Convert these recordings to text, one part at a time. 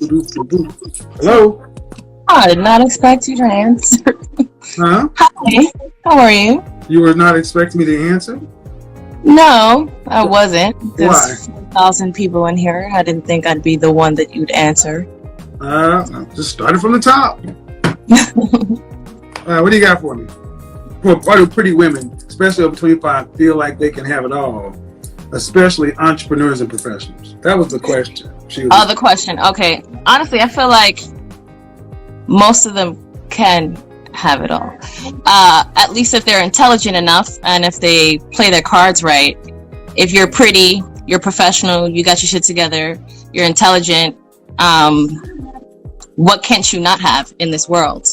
Hello? I did not expect you to answer. Huh? Hi, how are you? You were not expecting me to answer? No, I wasn't. Why? There's 4,000 people in here. I didn't think I'd be the one that you'd answer. I just started from the top. What do you got for me? Why do pretty women, especially over 25, feel like they can have it all? Especially entrepreneurs and professionals. That was the question. The question. Okay. Honestly, I feel like most of them can have it all. At least if they're intelligent enough and if they play their cards right. If you're pretty, you're professional, you got your shit together, you're intelligent, what can't you not have in this world?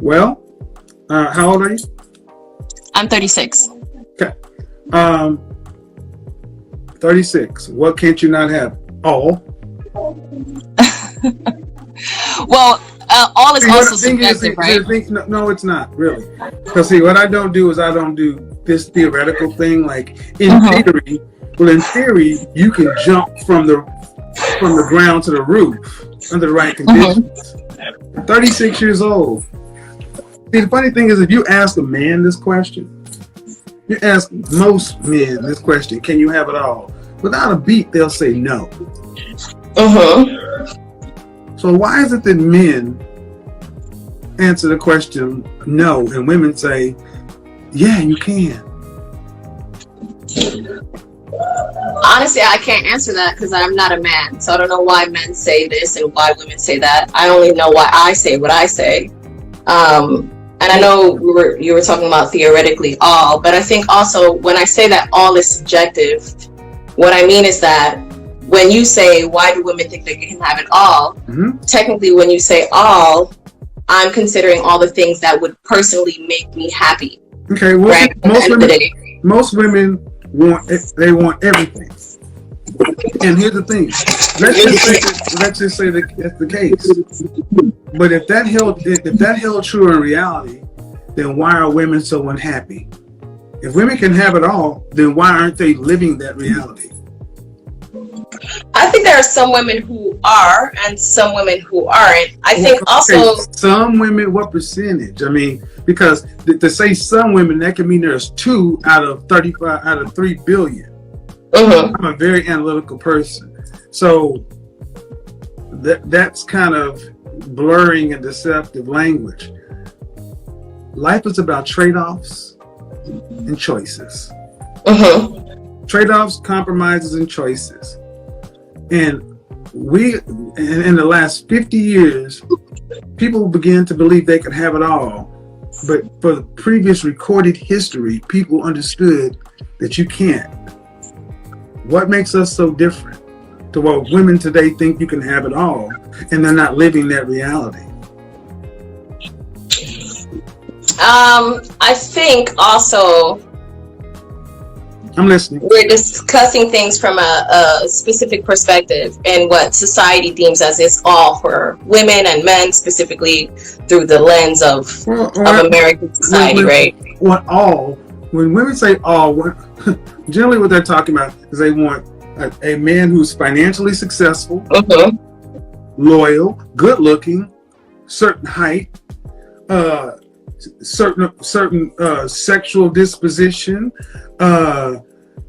Well, how old are you? I'm 36. Okay. 36. What can't you not have? All. Well, all is also subjective, right? No, it's not really. Because see, what I don't do is I don't do this theoretical thing. Like in theory, in theory, you can jump from the ground to the roof under the right conditions. 36 years old. See, the funny thing is, if you ask a man this question, you ask most men this question, can you have it all? Without a beat, they'll say no. So why is it that men answer the question no, and women say, yeah, you can? Honestly, I can't answer that because I'm not a man. So I don't know why men say this and why women say that. I only know why I say what I say. And I know you were talking about theoretically all, but I think also when I say that all is subjective, what I mean is that when you say, why do women think they can have it all? Technically, when you say all, I'm considering all the things that would personally make me happy. Okay, well, right? Most women want everything. And here's the thing. Let's just say that's the case. But if that held true in reality, then why are women so unhappy? If women can have it all, then why aren't they living that reality? I think there are some women who are and some women who aren't. I think also some women. What percentage? I mean, because to say some women, that can mean there's 2 out of 35 out of 3 billion. I'm a very analytical person, so that's kind of blurring and deceptive language. Life is about trade-offs and choices. Trade-offs, compromises, and choices. And in the last 50 years, people began to believe they could have it all. But for the previous recorded history, people understood that you can't. What makes us so different to what women today think you can have it all, and they're not living that reality? I think also I'm listening. We're discussing things from a specific perspective and what society deems as it's all for women and men, specifically through the lens of American society, right? When women say all, generally what they're talking about is they want a man who's financially successful, loyal, good looking, certain height, certain sexual disposition.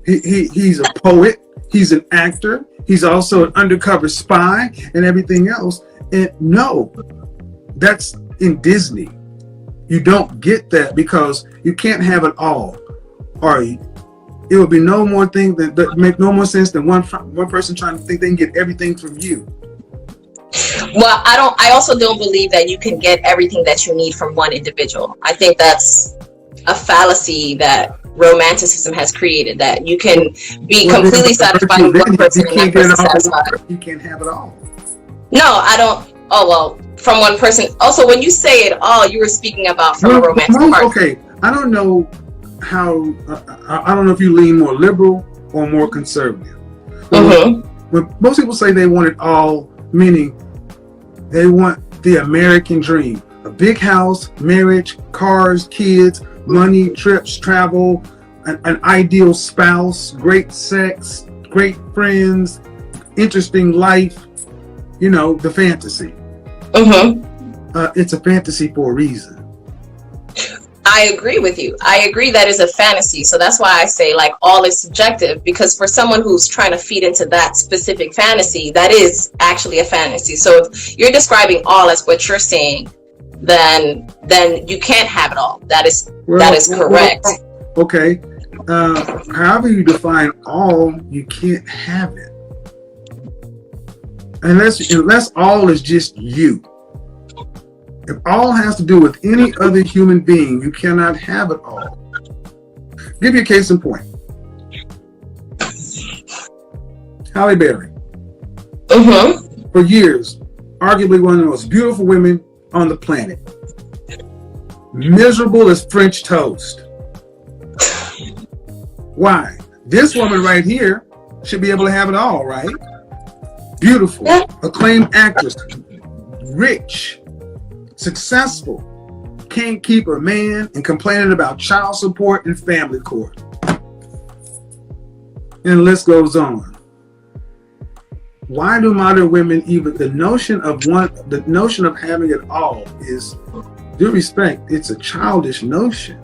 He's a poet. He's an actor. He's also an undercover spy and everything else. And no, that's in Disney. You don't get that because you can't have it all. Or it would be no more thing that make no more sense than one person trying to think they can get everything from you. Well, I also don't believe that you can get everything that you need from one individual. I think that's a fallacy that romanticism has created, that you can be completely satisfied with one person and that person satisfied. You can't have it all. No, I don't. Oh, well, from one person. Also, when you say it all, you were speaking about from a romantic part. Okay, I don't know how, I don't know if you lean more liberal or more conservative. When most people say they want it all, meaning they want the American dream. A big house, marriage, cars, kids, money, trips, travel, an ideal spouse, great sex, great friends, interesting life, you know, the fantasy. It's a fantasy for a reason. I agree with you. I agree that is a fantasy. So that's why I say like all is subjective, because for someone who's trying to feed into that specific fantasy, that is actually a fantasy. So if you're describing all as what you're saying, then you can't have it all. That is correct. Okay. However you define all, you can't have it. Unless all is just you. If all has to do with any other human being, you cannot have it all. Give you a case in point. Halle Berry. For years, arguably one of the most beautiful women on the planet. Miserable as French toast. Why? This woman right here should be able to have it all, right? Beautiful, acclaimed actress, rich, successful, can't keep a man, and complaining about child support and family court. And the list goes on. Why do modern women even the notion of having it all is, due respect, it's a childish notion.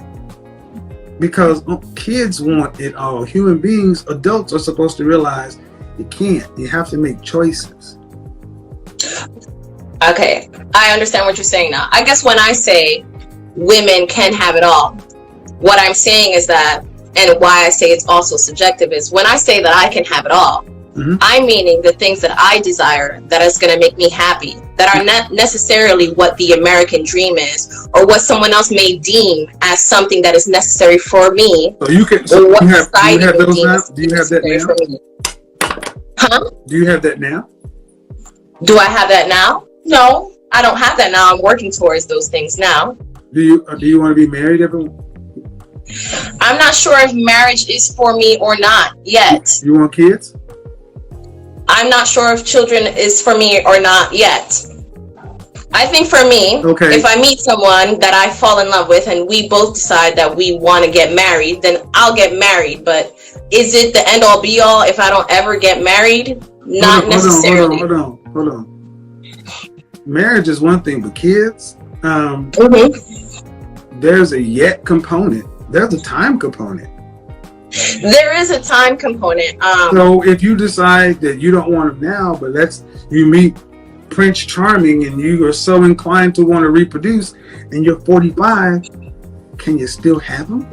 Because kids want it all. Human beings, adults are supposed to realize you can't. You have to make choices. Okay, I understand what you're saying now. I guess when I say women can have it all, what I'm saying is that, and why I say it's also subjective, is when I say that I can have it all, I'm meaning the things that I desire that is going to make me happy, that are not necessarily what the American dream is, or what someone else may deem as something that is necessary for me. So you can. So do you have those now? Do you have that now? Huh? Do you have that now? Do I have that now? No, I don't have that now. I'm working towards those things now. Do you want to be married ever? I'm not sure if marriage is for me or not yet. You want kids? I'm not sure if children is for me or not yet. I think for me, if I meet someone that I fall in love with and we both decide that we want to get married, then I'll get married. But is it the end all be all if I don't ever get married? Not necessarily. Hold on. Marriage is one thing, but kids, there's a yet component. There's a time component. There is a time component. So if you decide that you don't want them now, but you meet Prince Charming and you are so inclined to want to reproduce and you're 45, can you still have them?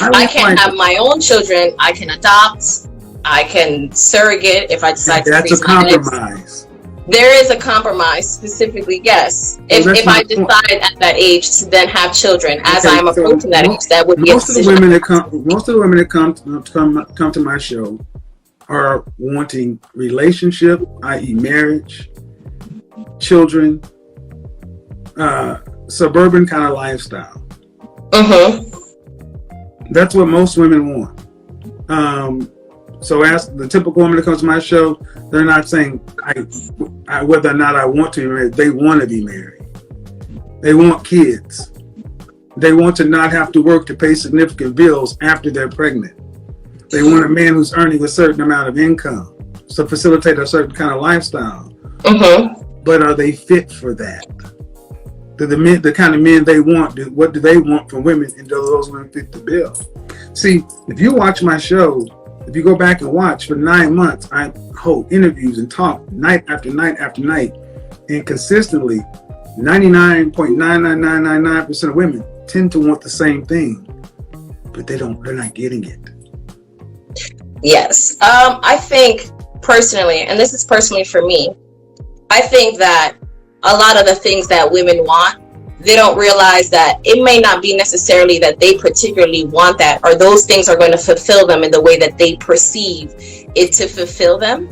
I can have my own children. I can adopt. I can surrogate if I decide to. That's a compromise. There is a compromise, specifically, yes. If I decide at that age to then have children, as I'm approaching that age, that would be most of the women that come to my show are wanting relationship, i.e. marriage, children, suburban kind of lifestyle. That's what most women want. So as the typical woman that comes to my show, they're not saying whether or not I want to be married. They want to be married. They want kids. They want to not have to work to pay significant bills after they're pregnant. They want a man who's earning a certain amount of income to facilitate a certain kind of lifestyle. But are they fit for that? The kind of men they want, what do they want from women, and do those women fit the bill? See, if you watch my show, if you go back and watch, for 9 months, I hold interviews and talk night after night after night, and consistently, 99.99999% of women tend to want the same thing, but they're not getting it. Yes, I think personally, and this is personally for me, I think that a lot of the things that women want, they don't realize that it may not be necessarily that they particularly want that, or those things are going to fulfill them in the way that they perceive it to fulfill them.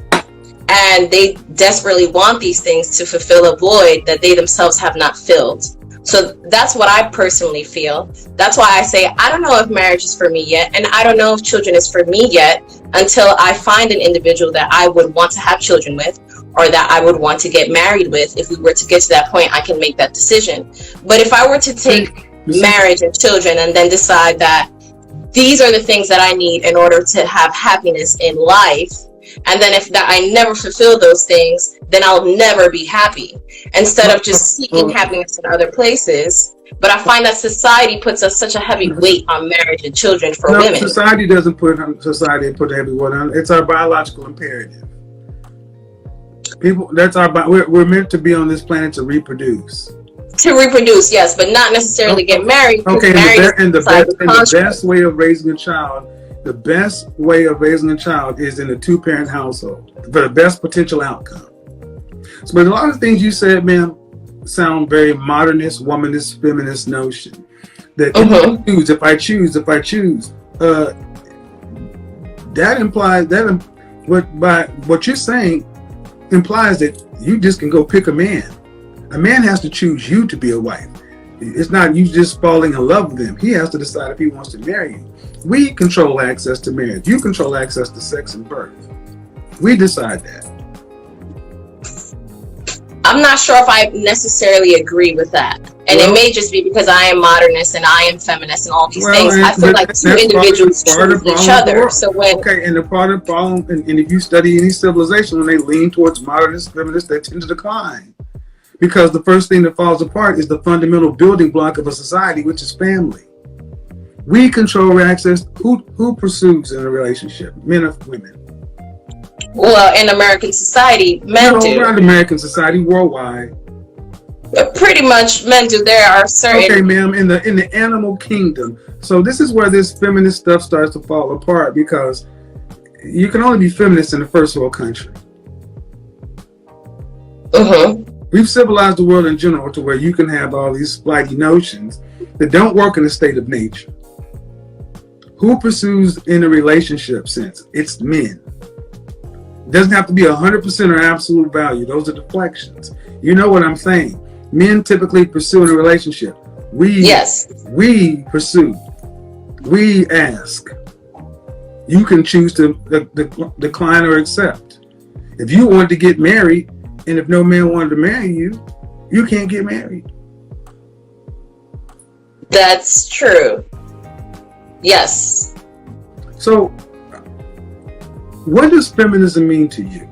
And they desperately want these things to fulfill a void that they themselves have not filled. So that's what I personally feel. That's why I say, I don't know if marriage is for me yet, and I don't know if children is for me yet, until I find an individual that I would want to have children with, or that I would want to get married with. If we were to get to that point, I can make that decision. But if I were to take marriage and children and then decide that these are the things that I need in order to have happiness in life, And then if that I never fulfill those things, then I'll never be happy. Instead of just seeking happiness in other places. But I find that society puts such a heavy weight on marriage and children for women. Society doesn't put a heavy weight on it. It's our biological imperative. People, we're meant to be on this planet to reproduce. To reproduce, yes, but not necessarily get married. Okay, and the best way of raising a child, is in a two-parent household for the best potential outcome. So, but a lot of things you said, ma'am, sound very modernist, womanist, feminist notion. That if I choose, that implies that what you're saying implies that you just can go pick a man. A man has to choose you to be a wife. It's not you just falling in love with him. He has to decide if he wants to marry you. We control access to marriage. You control access to sex and birth. We decide that. I'm not sure if I necessarily agree with that. And it may just be because I am modernist and I am feminist and all these things. I feel like two individuals choose each other. So and the part of the problem, and if you study any civilization, when they lean towards modernist, feminist, they tend to decline. Because the first thing that falls apart is the fundamental building block of a society, which is family. We control access. Who pursues in a relationship? Men or women? Well, in American society, men do. Not American society, worldwide. Pretty much, men do. There are certain. Okay, ma'am. In the animal kingdom. So this is where this feminist stuff starts to fall apart, because you can only be feminist in the first world country. We've civilized the world in general to where you can have all these flighty notions that don't work in a state of nature. Who pursues in a relationship sense? It's men. It doesn't have to be 100% or absolute value. Those are deflections. You know what I'm saying? Men typically pursue in a relationship. We pursue. We ask. You can choose to decline or accept. If you wanted to get married, and if no man wanted to marry you, you can't get married. That's true. Yes. So, what does feminism mean to you?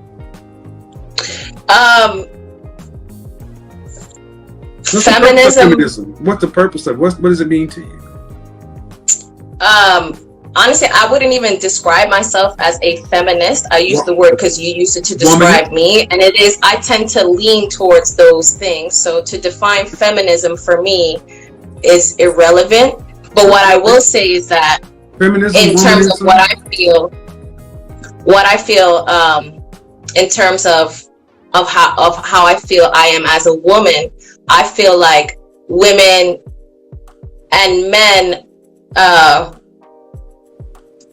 Feminism. What's the purpose of? What does it mean to you? Honestly, I wouldn't even describe myself as a feminist. I use the word because you use it to describe me, and it is. I tend to lean towards those things. So to define feminism for me is irrelevant. But what I will say is that feminism, in terms of what I feel, in terms of how I feel I am as a woman, I feel like women and men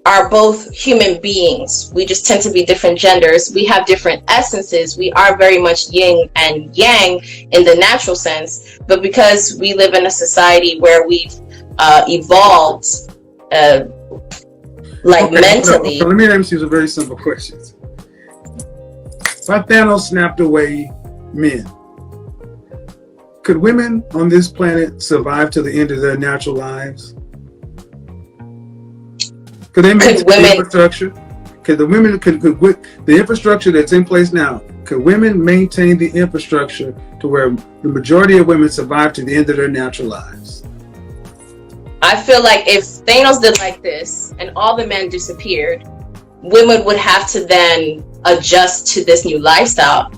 are both human beings. We just tend to be different genders. We have different essences. We are very much yin and yang in the natural sense. But because we live in a society where we've evolved mentally. So let me ask you some very simple questions. If Thanos snapped away men, could women on this planet survive to the end of their natural lives? Could they maintain the infrastructure? Could the infrastructure that's in place now, could women maintain the infrastructure to where the majority of women survive to the end of their natural lives? I feel like if Thanos did like this and all the men disappeared, women would have to then adjust to this new lifestyle.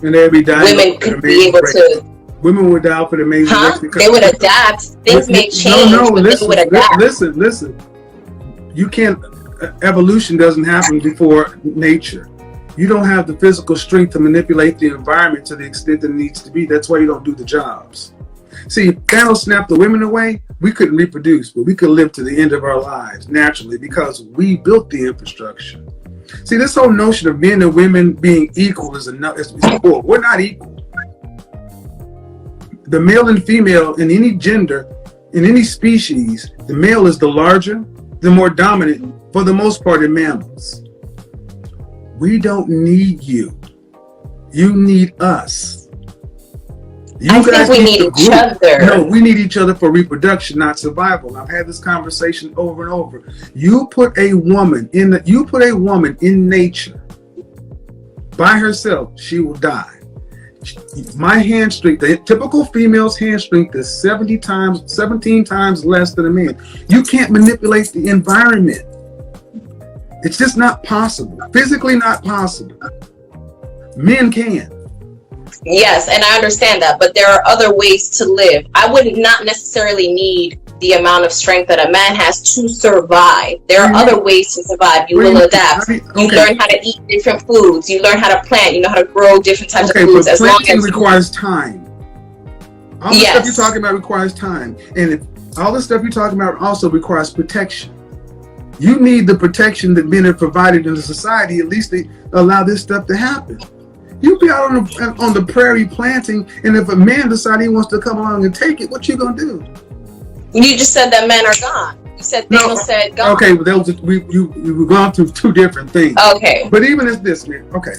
And they'd be dying. Women could be able to. Women would die for the amazing race. They would adapt. Things may change, but they would adapt. Listen. You can't. Evolution doesn't happen before nature. You don't have the physical strength to manipulate the environment to the extent that it needs to be. That's why you don't do the jobs. See, if Thanos snapped the women away, we couldn't reproduce, but we could live to the end of our lives naturally because we built the infrastructure. See, this whole notion of men and women being equal is bull. We're not equal. The male and female in any gender, in any species, the male is the larger, the more dominant, for the most part, in mammals. We don't need you. You need us. I think we need each other. No, we need each other for reproduction, not survival. And I've had this conversation over and over. You put a woman in nature by herself, she will die. My hand strength, the typical female's hand strength is 17 times less than a man. You can't manipulate the environment. It's just not possible. Physically not possible. Men can. Yes, and I understand that, but there are other ways to live. I would not necessarily need the amount of strength that a man has to survive. There are other ways to survive. You will adapt. You learn how to eat different foods. You learn how to plant. You know how to grow different types of foods. But planting requires time. All the stuff you're talking about requires time. And all the stuff you're talking about also requires protection. You need the protection that men have provided in the society. At least they allow this stuff to happen. You be out on the prairie planting, and if a man decides he wants to come along and take it, what you gonna do? You just said that men are gone. You said Thanos said gone. Okay, but we've gone through two different things. Okay. But even as this, man, okay.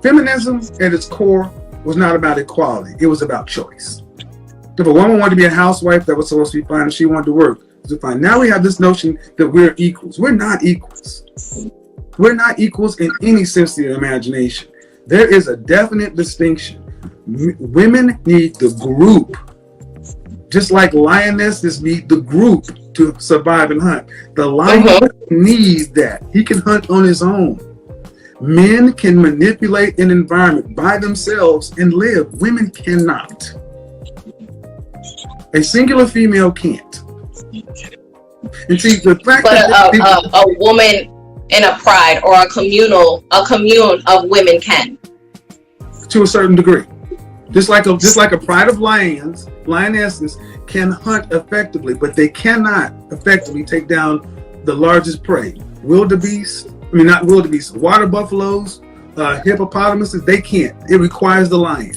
Feminism at its core was not about equality. It was about choice. If a woman wanted to be a housewife, that was supposed to be fine. If she wanted to work, it was fine. Now we have this notion that we're equals. We're not equals. We're not equals in any sense of the imagination. There is a definite distinction. Women need the group. Just like lionesses need the group to survive and hunt. The lion needs that. He can hunt on his own. Men can manipulate an environment by themselves and live. Women cannot. A singular female can't. And see, the fact that a woman in a pride or a commune of women can. To a certain degree. Just like a pride of lionesses can hunt effectively, but they cannot effectively take down the largest prey. Not wildebeest, water buffaloes, hippopotamuses, they can't. It requires the lion.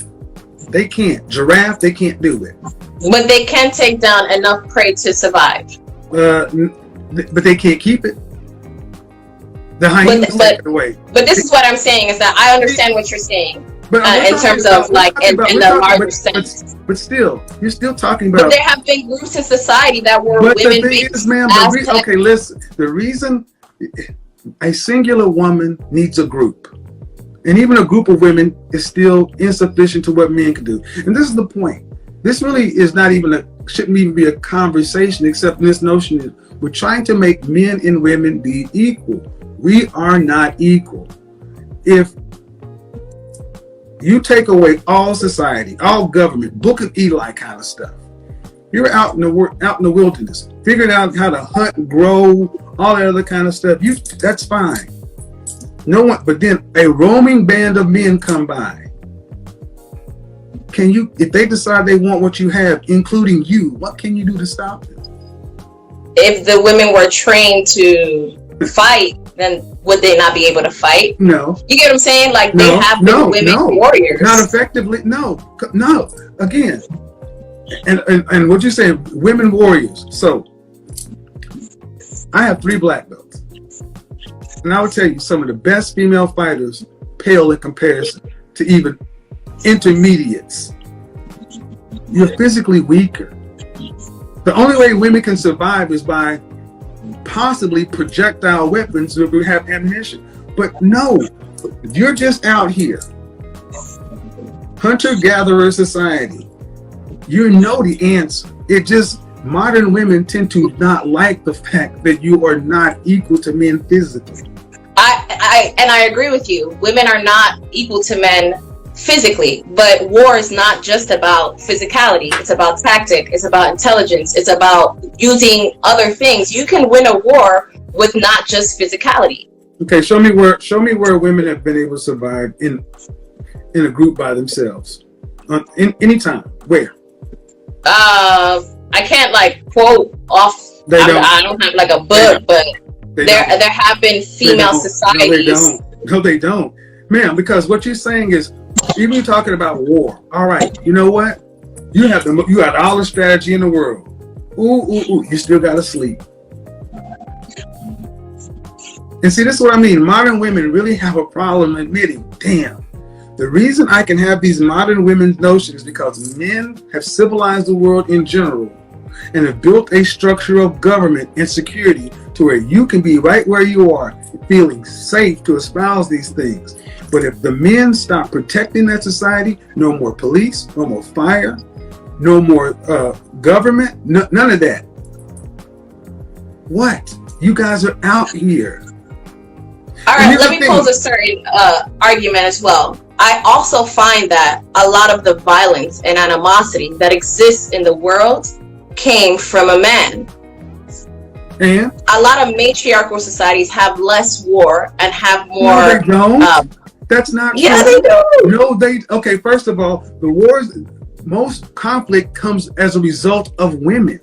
They can't. Giraffe, they can't do it. But they can take down enough prey to survive. But they can't keep it. The hyenas take it away. But this is what I'm saying, is that I understand what you're saying. In terms of in the larger sense. But still, you're still talking about. But there have been groups in society that were women. But the thing is, ma'am, okay, listen. The reason a singular woman needs a group, and even a group of women is still insufficient to what men can do. And this is the point. This really is not even shouldn't even be a conversation, except this notion is we're trying to make men and women be equal. We are not equal. If you take away all society, all government, Book of Eli kind of stuff. You're out in the wilderness, figuring out how to hunt and grow, all that other kind of stuff. That's fine. No one, but then a roaming band of men come by. If they decide they want what you have, including you, what can you do to stop them? If the women were trained to fight, then would they not be able to fight? No. You get what I'm saying? Like they have been women warriors. Not effectively. No. Again. And what you say, women warriors. So I have 3 black belts. And I would tell you some of the best female fighters pale in comparison to even intermediates. You're physically weaker. The only way women can survive is by possibly projectile weapons if we have ammunition. But no, you're just out here. Hunter-gatherer society. You know the answer. It just, modern women tend to not like the fact that you are not equal to men physically. I agree with you. Women are not equal to men physically, but war is not just about physicality. It's about tactic. It's about intelligence. It's about using other things. You can win a war with not just physicality. Okay, show me where women have been able to survive in a group by themselves. In any time. Where? I can't quote off. I don't have a book, but there have been female societies. No, they don't. Ma'am, because what you're saying is, even you're talking about war. All right, you know what? You got all the strategy in the world. Ooh, you still gotta sleep. And see, this is what I mean. Modern women really have a problem admitting, damn, the reason I can have these modern women's notions is because men have civilized the world in general and have built a structure of government and security to where you can be right where you are, feeling safe to espouse these things. But if the men stop protecting that society, no more police, no more fire, no more government, none of that. What? You guys are out here. All right, let me pose a certain argument as well. I also find that a lot of the violence and animosity that exists in the world came from a man. And a lot of matriarchal societies have less war and have more. No, they don't. That's not true. Yeah, they do. No, okay, first of all, the wars, most conflict comes as a result of women.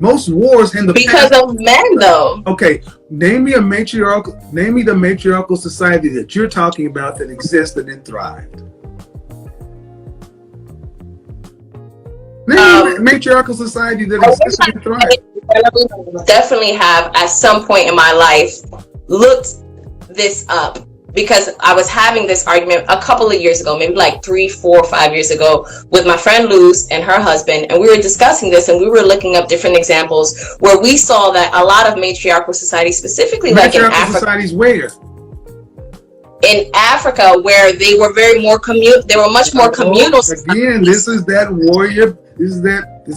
Most wars in the because past, of men, though. Okay, name me the matriarchal society that you're talking about that existed and thrived. Name me a matriarchal society that existed and thrived. Definitely have at some point in my life looked this up, because I was having this argument a couple of years ago, maybe like 3, 4, 5 years ago, with my friend Luz and her husband, and we were discussing this, and we were looking up different examples where we saw that a lot of matriarchal societies, specifically like in Africa. Societies where? In Africa, where they were they were much more communal. Again, this is that warrior. This is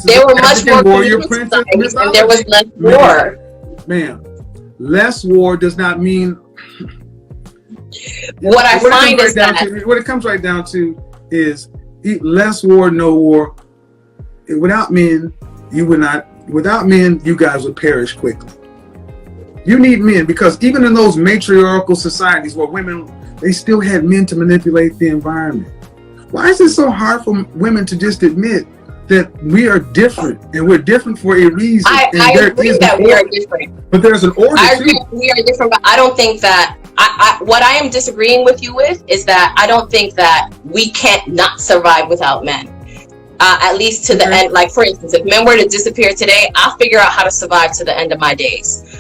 they were much more warrior princess, and there was less war. Ma'am, less war does not mean. What I find is that what it comes right down to is less war, no war. Without men, you would not. Without men, you guys would perish quickly. You need men, because even in those matriarchal societies where women, they still had men to manipulate the environment. Why is it so hard for women to just admit that we are different, and we're different for a reason? I agree that we are different. But there's an order. I agree we are different, but I don't think that. What I am disagreeing with you with is that I don't think that we can't not survive without men. At least to the end. Like, for instance, if men were to disappear today, I'll figure out how to survive to the end of my days.